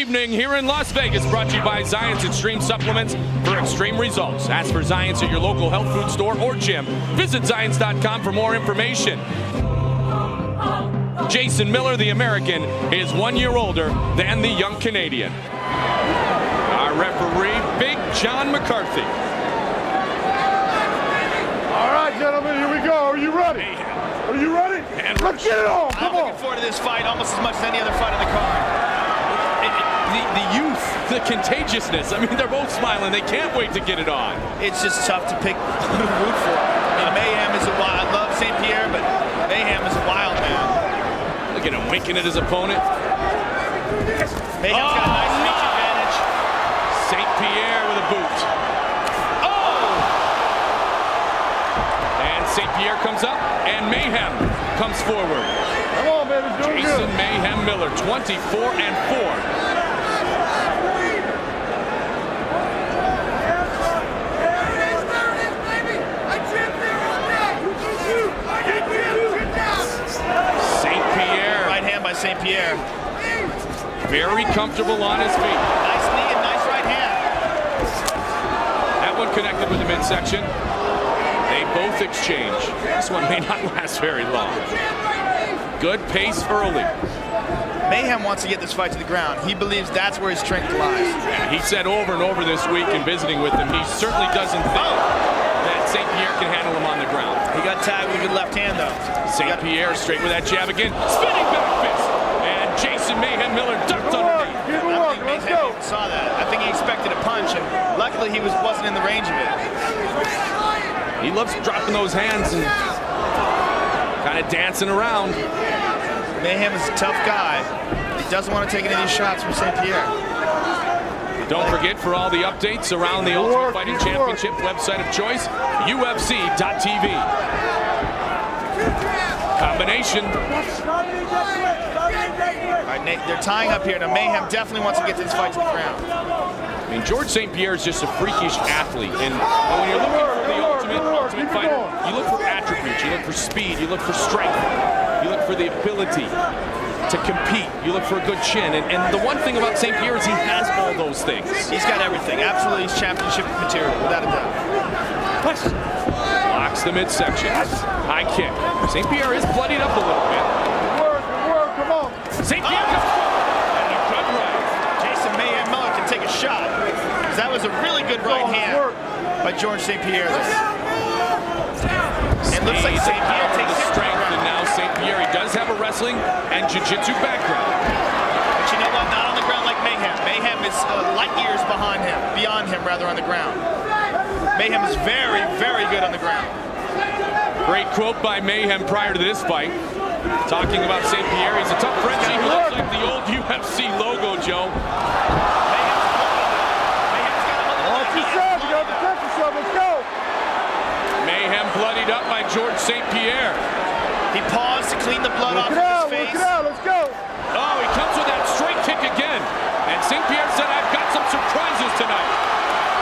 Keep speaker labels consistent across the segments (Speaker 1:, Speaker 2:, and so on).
Speaker 1: Evening here in Las Vegas, brought to you by Zions Extreme Supplements for extreme results. Ask for Zions at your local health food store or gym. Visit Zions.com for more information. Jason Miller, the American, is 1 year older than the young Canadian. Our referee, Big John McCarthy.
Speaker 2: All right, gentlemen, here we go. Are you ready? Are you ready?
Speaker 1: And
Speaker 2: let's get it on.
Speaker 3: I'm looking forward to this fight almost as much as any other fight on the card.
Speaker 1: The youth, the contagiousness. I mean, they're both smiling. They can't wait to get it on.
Speaker 3: It's just tough to pick who to root for. Mayhem is a wild. I love St. Pierre, but Mayhem is a wild man.
Speaker 1: Look at him winking at his opponent.
Speaker 3: Mayhem's got a nice reach advantage.
Speaker 1: St. Pierre with a boot. Oh! And St. Pierre comes up, and Mayhem comes forward.
Speaker 2: Come on, baby. Doing
Speaker 1: Jason
Speaker 2: good.
Speaker 1: Mayhem Miller, 24-4.
Speaker 3: St. Pierre.
Speaker 1: Very comfortable on his feet.
Speaker 3: Nice knee and nice right hand.
Speaker 1: That one connected with the midsection. They both exchange. This one may not last very long. Good pace early.
Speaker 3: Mayhem wants to get this fight to the ground. He believes that's where his strength lies.
Speaker 1: Yeah, he said over and over this week in visiting with him, he certainly doesn't think that St. Pierre can handle him on the ground.
Speaker 3: He got tagged with a good left hand, though.
Speaker 1: St. Pierre straight with that jab again. Spinning back fist. And Jason Mayhem Miller ducked underneath.
Speaker 3: I don't think Mayhem even saw that. I think he expected a punch, and luckily he wasn't in the range of it.
Speaker 1: He loves dropping those hands and kind of dancing around.
Speaker 3: Mayhem is a tough guy. He doesn't want to take any of these shots from St. Pierre.
Speaker 1: Don't forget, for all the updates around the Ultimate Fighting Championship website of choice, UFC.tv. Combination.
Speaker 3: All right, Nate, they're tying up here. Now, Mayhem definitely wants to get this fight to the ground.
Speaker 1: I mean, George St. Pierre is just a freakish athlete. And when you're looking for the ultimate fighter, you look for attributes. You look for speed. You look for strength. You look for the ability to compete. You look for a good chin. And the one thing about St. Pierre is he has all those things.
Speaker 3: He's got everything. Absolutely, he's championship material, without a doubt.
Speaker 1: Locks the midsection. High kick. St. Pierre is bloodied up a little bit.
Speaker 2: Good work, come on.
Speaker 1: St. Pierre comes forward. And a good right.
Speaker 3: Jason Mayhem Miller can take a shot. That was a really good right hand by George St. Pierre. It looks like St. Pierre takes
Speaker 1: the strength, and now St. Pierre, he does have a wrestling and jiu-jitsu background.
Speaker 3: But you know what? Not on the ground like Mayhem. Mayhem is light years beyond him rather on the ground. Mayhem is very, very good on the ground.
Speaker 1: Great quote by Mayhem prior to this fight, talking about St. Pierre. He's a tough Frenchie who looks like the old UFC logo, Joe.
Speaker 3: Mayhem's got a hold of
Speaker 2: You got to protect yourself. Let's go.
Speaker 1: Mayhem bloodied up by George St. Pierre.
Speaker 3: He paused to clean the blood off of his face.
Speaker 2: Look it out, let's go.
Speaker 1: Oh, he comes with that straight kick again. And St. Pierre said, I've got some surprises tonight.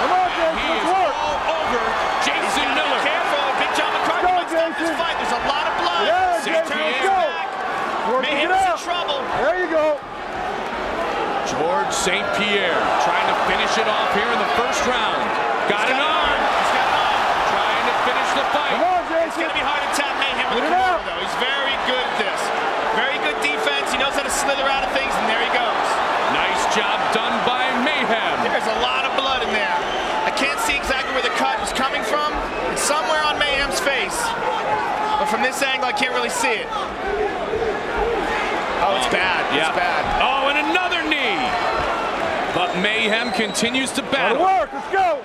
Speaker 2: Come on, Jason,
Speaker 1: He is
Speaker 2: let's work.
Speaker 1: all over Jason Miller.
Speaker 3: Be careful. Big John McCarthy might stop this fight. There's a lot of blood.
Speaker 2: Yeah,
Speaker 1: St.
Speaker 2: Jason, let's
Speaker 1: Pierre.
Speaker 2: go.
Speaker 3: Mayhem's in trouble.
Speaker 2: There you go.
Speaker 1: George St. Pierre trying to finish it off here in the first round. Got an arm.
Speaker 3: He's got an arm.
Speaker 1: Trying to finish the fight.
Speaker 2: Come on,
Speaker 3: It's
Speaker 2: Jason.
Speaker 3: going to be hard to tap Mayhem with a corner, though. He's very good at this. Very good defense. He knows how to slither out of things, and there he goes.
Speaker 1: Nice job done by Mayhem.
Speaker 3: There's a lot of blood in there. I can't see exactly where the cut was coming from. It's somewhere on Mayhem's face. But from this angle, I can't really see it. Oh, it's bad.
Speaker 1: Yeah.
Speaker 3: It's bad.
Speaker 1: Oh, and another knee. But Mayhem continues to battle.
Speaker 2: Work, let's go.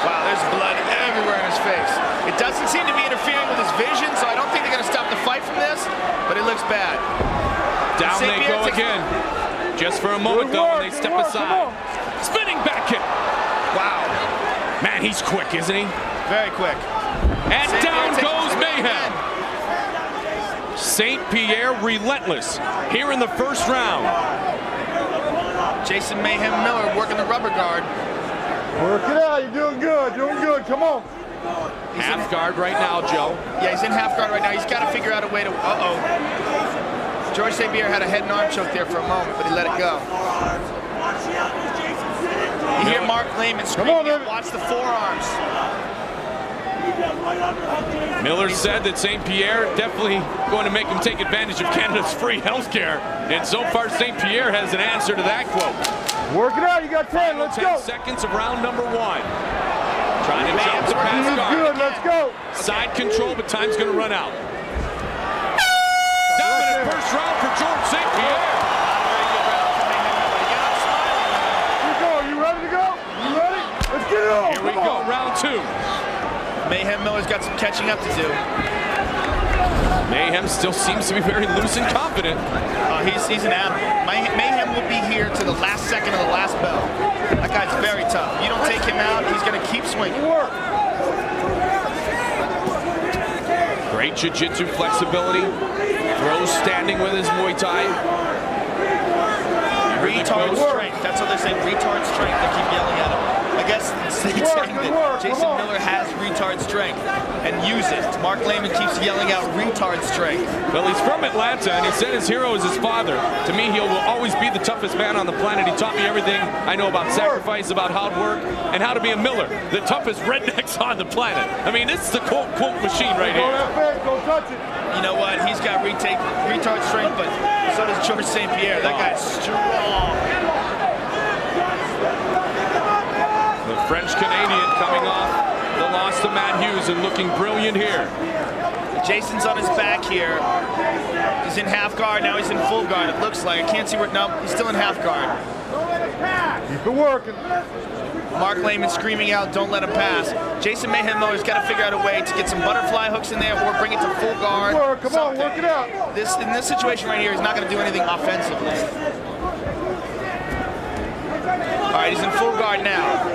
Speaker 3: Wow, there's blood everywhere in his face. It doesn't seem to be interfering with his vision, so I don't think they're going to stop the fight from this, but it looks bad.
Speaker 1: Down they go again. Just for a moment, though, and they step aside. Spinning back kick.
Speaker 3: Wow.
Speaker 1: Man, he's quick, isn't he?
Speaker 3: Very quick.
Speaker 1: And
Speaker 3: St.
Speaker 1: down
Speaker 3: Pierre
Speaker 1: goes
Speaker 3: takes
Speaker 1: Mayhem. St. Pierre relentless here in the first round.
Speaker 3: Jason Mayhem Miller working the rubber guard.
Speaker 2: Work it out, you're doing good, come on.
Speaker 1: Half guard right now, Joe.
Speaker 3: Yeah, he's in half guard right now. He's got to figure out a way to, George St. Pierre had a head and arm choke there for a moment, but he let it go. You hear Mark Lehman screaming, watch the forearms.
Speaker 1: Miller said that St. Pierre definitely going to make him take advantage of Canada's free health care. And so far, St. Pierre has an answer to that quote.
Speaker 2: Work it out, you got 10, let's
Speaker 1: 10
Speaker 2: go.
Speaker 1: seconds of round number 1. Trying to jump the pass
Speaker 2: This is
Speaker 1: guard.
Speaker 2: good, let's go.
Speaker 1: Side control, but time's going to run out. Dominant first round for George St. Pierre.
Speaker 2: You go, you ready to go? You ready? Let's get it on.
Speaker 1: Here we go, round 2.
Speaker 3: Mayhem Miller's got some catching up to do.
Speaker 1: Mayhem still seems to be very loose and confident.
Speaker 3: He's an animal. Mayhem will be here to the last second of the last bell. That guy's very tough. You don't take him out, he's going to keep swinging.
Speaker 1: Great jiu-jitsu flexibility. Throws standing with his Muay Thai.
Speaker 3: Retard strength. That's what they're saying. Retard strength. They keep yelling at him. I guess they're saying that Jason Miller has retard strength and use it. Mark Lehman keeps yelling out retard strength.
Speaker 1: Well, he's from Atlanta, and he said his hero is his father. To me, he will always be the toughest man on the planet. He taught me everything I know about sacrifice, about hard work, and how to be a Miller. The toughest rednecks on the planet. I mean, this is the quote machine right here.
Speaker 2: Don't touch it.
Speaker 3: You know what? He's got retard strength, but so does George St. Pierre. That guy's strong.
Speaker 1: The French-Canadian coming off the loss to Matt Hughes and looking brilliant here.
Speaker 3: Jason's on his back here. He's in half guard. Now he's in full guard, it looks like. I can't see where. No, he's still in half guard.
Speaker 2: Keep it working.
Speaker 3: Mark Lehman screaming out, don't let him pass. Jason Mayhem Miller's got to figure out a way to get some butterfly hooks in there or bring it to full guard.
Speaker 2: Come on, work it out.
Speaker 3: In this situation right here, he's not going to do anything offensively. All right, he's in full guard now.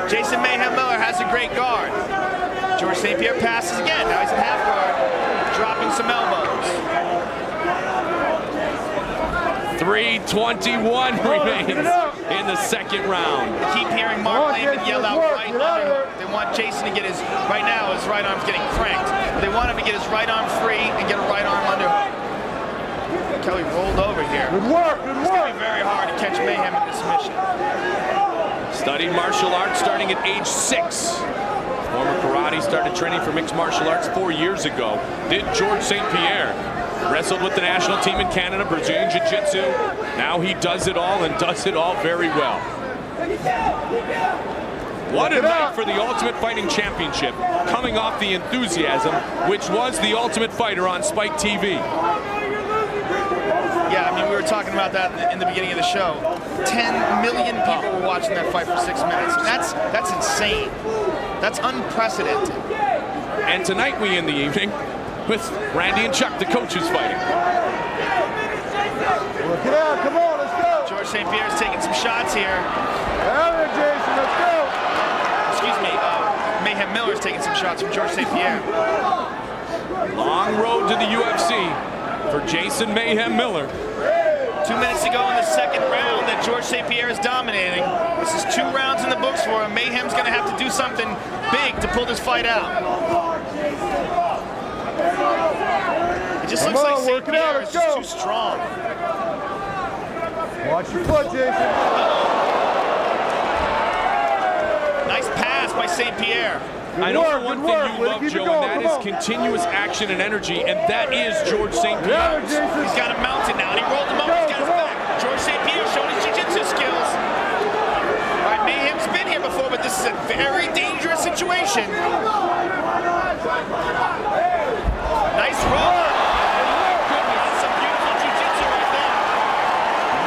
Speaker 3: Jason Mayhem Miller has a great guard. George St. Pierre passes again. Now he's in half guard, dropping some elbows.
Speaker 1: 3:21 remains in the second round.
Speaker 3: I keep hearing Mark Lehman yell out right underhook. They want Jason to get his, right now his right arm's getting cranked. They want him to get his right arm free and get a right arm underhook. Kelly rolled over here.
Speaker 2: Good work, good
Speaker 3: It's
Speaker 2: work.
Speaker 3: going to be very hard to catch Mayhem in this submission.
Speaker 1: Studied martial arts starting at age 6. Former karate, started training for mixed martial arts 4 years ago. Did George St. Pierre. Wrestled with the national team in Canada, Brazilian Jiu-Jitsu. Now he does it all and does it all very well. What a night for the Ultimate Fighting Championship, coming off the enthusiasm, which was the Ultimate Fighter on Spike TV.
Speaker 3: Yeah, I mean, we were talking about that in the beginning of the show. 10 million people were watching that fight for 6 minutes. That's insane. That's unprecedented.
Speaker 1: And tonight we end the evening with Randy and Chuck, the coaches, fighting.
Speaker 2: Work it out, come on, let's go.
Speaker 3: George St. Pierre's taking some shots here.
Speaker 2: Out there, Jason, let's go.
Speaker 3: Excuse me, Mayhem Miller's taking some shots from George St. Pierre.
Speaker 1: Long road to the UFC for Jason Mayhem Miller.
Speaker 3: 2 minutes to go in the second round that George St. Pierre is dominating. This is 2 rounds in the books for him. Mayhem's going to have to do something big to pull this fight out. It just looks like St. Pierre is just too strong.
Speaker 2: Watch your foot, Jason.
Speaker 3: Nice pass by St. Pierre.
Speaker 1: I know the one thing you love, Joe, and that is continuous action and energy, and that is George St. Pierre.
Speaker 3: He's got him mounted now, and he rolled him over. He's got his back. George St. Pierre showing his jiu-jitsu skills. All right, Mayhem's been here before, but this is a very dangerous situation. Nice roll. That's some beautiful jiu-jitsu right there.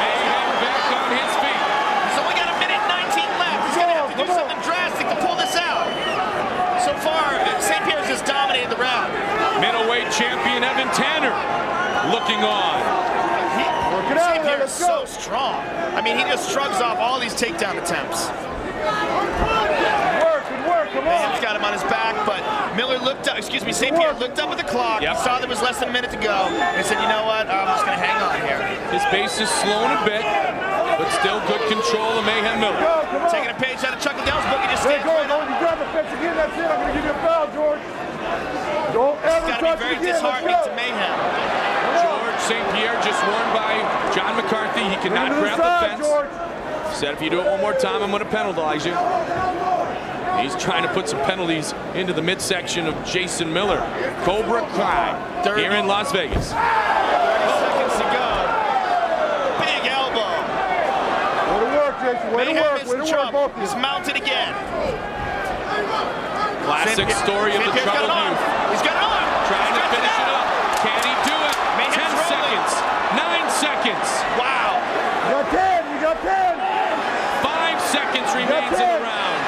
Speaker 1: Mayhem back on his feet.
Speaker 3: He's only got 1 minute 19 left. He's going to have to do something drastic to pull this out. So far, St. Pierre's just dominated the round.
Speaker 1: Middleweight champion Evan Tanner looking on.
Speaker 3: St. Pierre is so strong. I mean, he just shrugs off all these takedown attempts.
Speaker 2: Good work, come on.
Speaker 3: Mayhem's got him on his back, but Miller looked up, St. Pierre looked up at the clock. He saw there was less than a minute to go, and he said, you know what, I'm just going to hang on here.
Speaker 1: His pace is slowing a bit, but still good control of Mayhem Miller.
Speaker 3: Taking a page out of Chuck Liddell's book, he just stands
Speaker 2: Go,
Speaker 3: right
Speaker 2: go,
Speaker 3: up.
Speaker 2: you grab the fence again, that's it. I'm going to give you a foul, George. Don't ever
Speaker 3: He's got to
Speaker 2: touch
Speaker 3: be very
Speaker 2: it again,
Speaker 3: disheartening to Mayhem.
Speaker 1: George St. Pierre just warned by John McCarthy he cannot grab the fence. Said if you do it one more time, I'm going to penalize you. He's trying to put some penalties into the midsection of Jason Miller. Cobra Kai here in Las Vegas.
Speaker 3: 30 seconds to go. Big elbow.
Speaker 2: Way to work, Jason. Way to work. Way to work, both of you.
Speaker 3: He's mounted again.
Speaker 1: Classic story of the troubled youth.
Speaker 3: He's got it on.
Speaker 1: Trying to finish it up. Can he do it? 10 seconds. 9 seconds.
Speaker 3: Wow.
Speaker 2: You got 10. You got 10.
Speaker 1: 5 seconds remains in the round.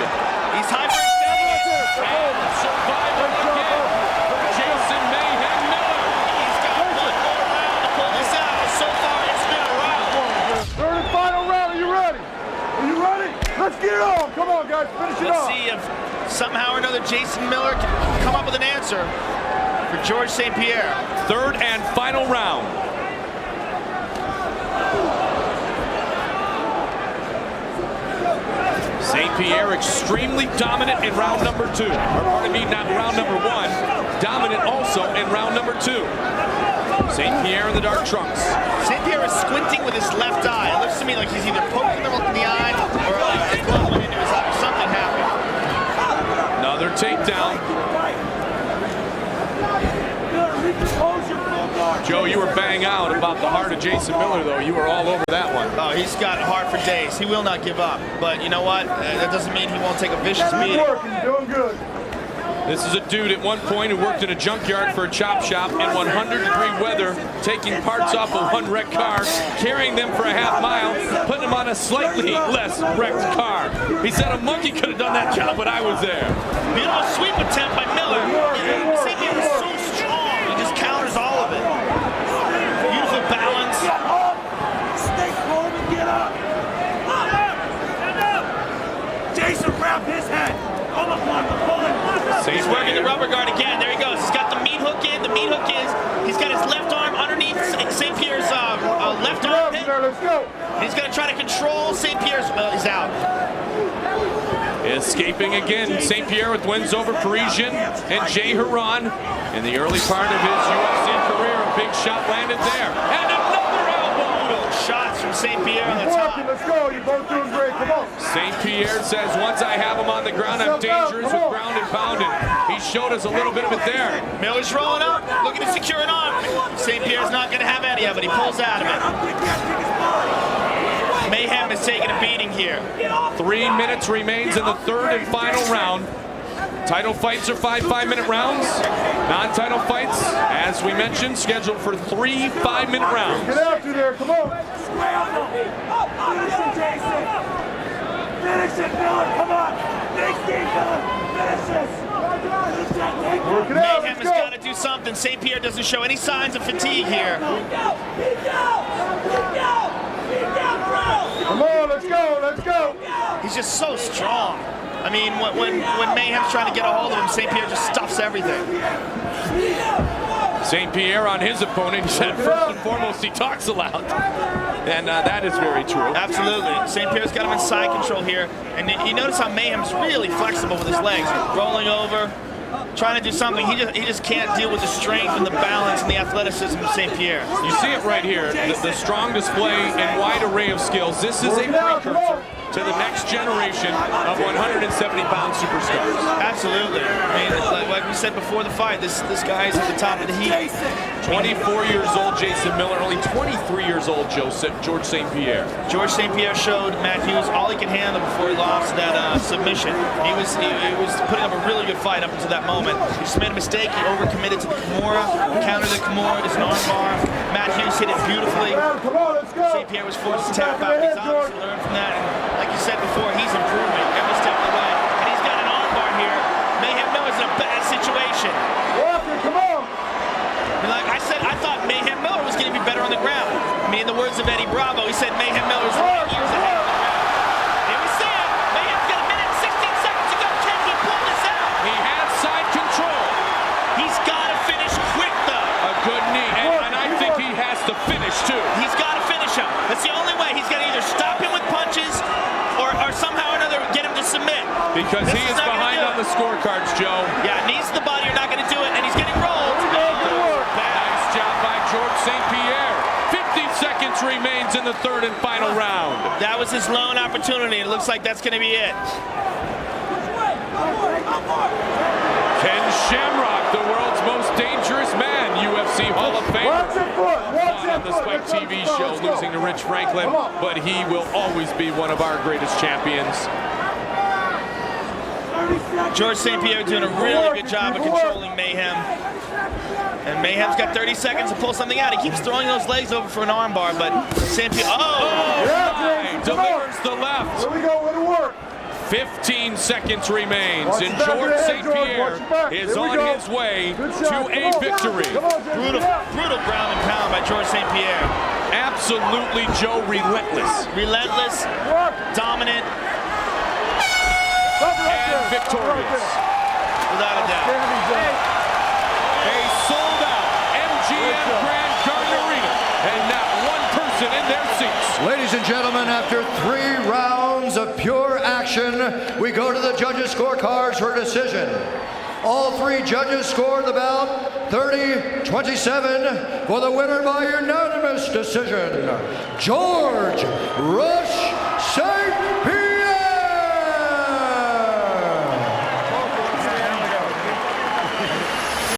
Speaker 3: He's hyperextending it.
Speaker 1: And survival again. Jason Mayhem Miller.
Speaker 3: He's got one more round to pull this out. So far, it's been a round.
Speaker 2: Third and final round. Are you ready? Are you ready? Let's get it on. Come on, guys. Finish it
Speaker 3: Let's
Speaker 2: off.
Speaker 3: see if somehow or another Jason Miller can come up with an answer for George St. Pierre.
Speaker 1: Third and final round. St. Pierre extremely dominant in round number 2. Or pardon me, not round number 1. Dominant also in round number 2. St. Pierre in the dark trunks.
Speaker 3: St. Pierre is squinting with his left eye. It looks to me like he's either poking them in the eye or like a glove went into his eye. Something happened.
Speaker 1: Another takedown. Joe, you were bang out about the heart of Jason Miller, though. You were all over that one.
Speaker 3: Oh, he's got a heart for days. He will not give up. But you know what? That doesn't mean he won't take a vicious beating.
Speaker 2: Good work. You're doing good.
Speaker 1: This is a dude at one point who worked in a junkyard for a chop shop in 100-degree weather, taking parts off of one wrecked car, carrying them for a half mile, putting them on a slightly less wrecked car. He said a monkey could have done that job when I was there.
Speaker 3: Beautiful sweep attempt by Miller. St. Pierre is so strong. He just counters all of it. Beautiful balance.
Speaker 4: Stay calm and get up. Jason grabbed his head. Almost blocked the bullet.
Speaker 3: He's working the rubber guard again. There he goes. He's got the meat hook in. The meat hook is he's got his left arm underneath St. Pierre's left armpit.
Speaker 2: Let's go.
Speaker 3: He's going to try to control St. Pierre's. He's out.
Speaker 1: Escaping again, St. Pierre with wins over Parisian and Jay Huron. In the early part of his UFC career, a big shot landed there. And another elbow!
Speaker 3: Shots from St. Pierre on the top.
Speaker 2: Let's go. You're both doing great. Come on.
Speaker 1: St. Pierre says, once I have him on the ground, I'm dangerous with ground and pounding. He showed us a little bit of it there.
Speaker 3: Miller's rolling up, looking to secure an arm. St. Pierre's not going to have any of it. He pulls out of it. Mayhem is taking a beating here.
Speaker 1: 3 minutes remains in the third and final round. Title fights are 5-5-minute rounds. Non-title fights, as we mentioned, scheduled for 3 5-minute rounds.
Speaker 2: Get after there. Come on.
Speaker 4: Finish it, Jason. Finish it, Miller. Come on. Big Steve Miller. Finish this.
Speaker 2: Work it out.
Speaker 3: Mayhem
Speaker 2: Let's
Speaker 3: has
Speaker 2: go.
Speaker 3: got to do something. St. Pierre doesn't show any signs of fatigue here.
Speaker 2: Come on. Let's go. Let's go.
Speaker 3: He's just so strong. I mean, when Mayhem's trying to get a hold of him, St. Pierre just stuffs everything.
Speaker 1: St. Pierre on his opponent, he said first and foremost he talks a lot. And that is very true.
Speaker 3: Absolutely. St. Pierre's got him in side control here. And you notice how Mayhem's really flexible with his legs. Rolling over, trying to do something. He just can't deal with the strength and the balance and the athleticism of St. Pierre.
Speaker 1: You see it right here, the strong display and wide array of skills. This is a precursor to the next generation of 170-pound superstars.
Speaker 3: Absolutely. I mean, like we said before the fight, this guy's at the top of the heap.
Speaker 1: 24 years old, Jason Miller. Only 23 years old, George St. Pierre.
Speaker 3: George St. Pierre showed Matt Hughes all he could handle before he lost that submission. He was putting up a really good fight up until that moment. He just made a mistake. He overcommitted to the Kimura, countered the Kimura, his arm bar. Matt Hughes hit it beautifully.
Speaker 2: Come on. Let's go.
Speaker 3: St. Pierre was forced to tap out. He's obviously learned from that. And like you said before, he's improving every step of the way. And he's got an arm bar here. Mayhem Miller's in a bad situation.
Speaker 2: Walker, come on.
Speaker 3: And like I said, I thought Mayhem Miller was going to be better on the ground. I mean, in the words of Eddie Bravo, he said Mayhem Miller's right years ahead on the ground. Here we see it. Mayhem's got a minute and 16 seconds to go. Can he pull this out?
Speaker 1: He has side control.
Speaker 3: He's got to finish quick, though.
Speaker 1: A good knee, and I think he has to finish, too.
Speaker 3: He's got to finish him. That's the only way. He's got to either stop him with punches or somehow or another get him to submit.
Speaker 1: Because he is behind on the scorecards, Joe.
Speaker 3: Yeah, knees to the body are not going to do it, and he's getting rolled.
Speaker 1: Nice job by George St. Pierre. remains in the third and final round.
Speaker 3: That was his lone opportunity. It looks like that's going to be it.
Speaker 1: Ken Shamrock, the world's most dangerous man, UFC Hall of Famer.
Speaker 2: Watch your foot. Watch your
Speaker 1: On the Spike
Speaker 2: foot.
Speaker 1: TV show,
Speaker 2: Let's go.
Speaker 1: losing to Rich Franklin,
Speaker 2: Come on.
Speaker 1: but he will always be one of our greatest champions.
Speaker 3: George St. Pierre doing a really good job of controlling Mayhem. And Mayhem's got 30 seconds to pull something out. He keeps throwing those legs over for an armbar, but St. Pierre,
Speaker 1: Delivers the left.
Speaker 2: Here we go. It'll work.
Speaker 1: 15 seconds remains,
Speaker 2: Watch
Speaker 1: and
Speaker 2: your back of
Speaker 1: George
Speaker 2: your head,
Speaker 1: St.
Speaker 2: George.
Speaker 1: Pierre
Speaker 2: Watch your back.
Speaker 1: is
Speaker 2: Here we
Speaker 1: on
Speaker 2: go.
Speaker 1: his way
Speaker 2: Good
Speaker 1: to
Speaker 2: shot.
Speaker 1: a
Speaker 2: Come on.
Speaker 1: victory.
Speaker 2: Come on, Jason.
Speaker 3: brutal,
Speaker 2: Get out.
Speaker 3: brutal ground and pound by George St. Pierre.
Speaker 1: Absolutely, Joe, relentless
Speaker 3: Relentless,
Speaker 2: Work.
Speaker 3: dominant,
Speaker 2: Stop it right
Speaker 1: and
Speaker 2: there.
Speaker 1: victorious.
Speaker 3: without a doubt.
Speaker 2: Standing, Jason.
Speaker 1: A sold-out MGM Grand Garden Arena, and not one person in their seats.
Speaker 5: Ladies and gentlemen, after 3 rounds of pure action, we go to the judges' scorecards for a decision. All 3 judges scored the bout 30-27 for the winner by unanimous decision, George "Rush" St.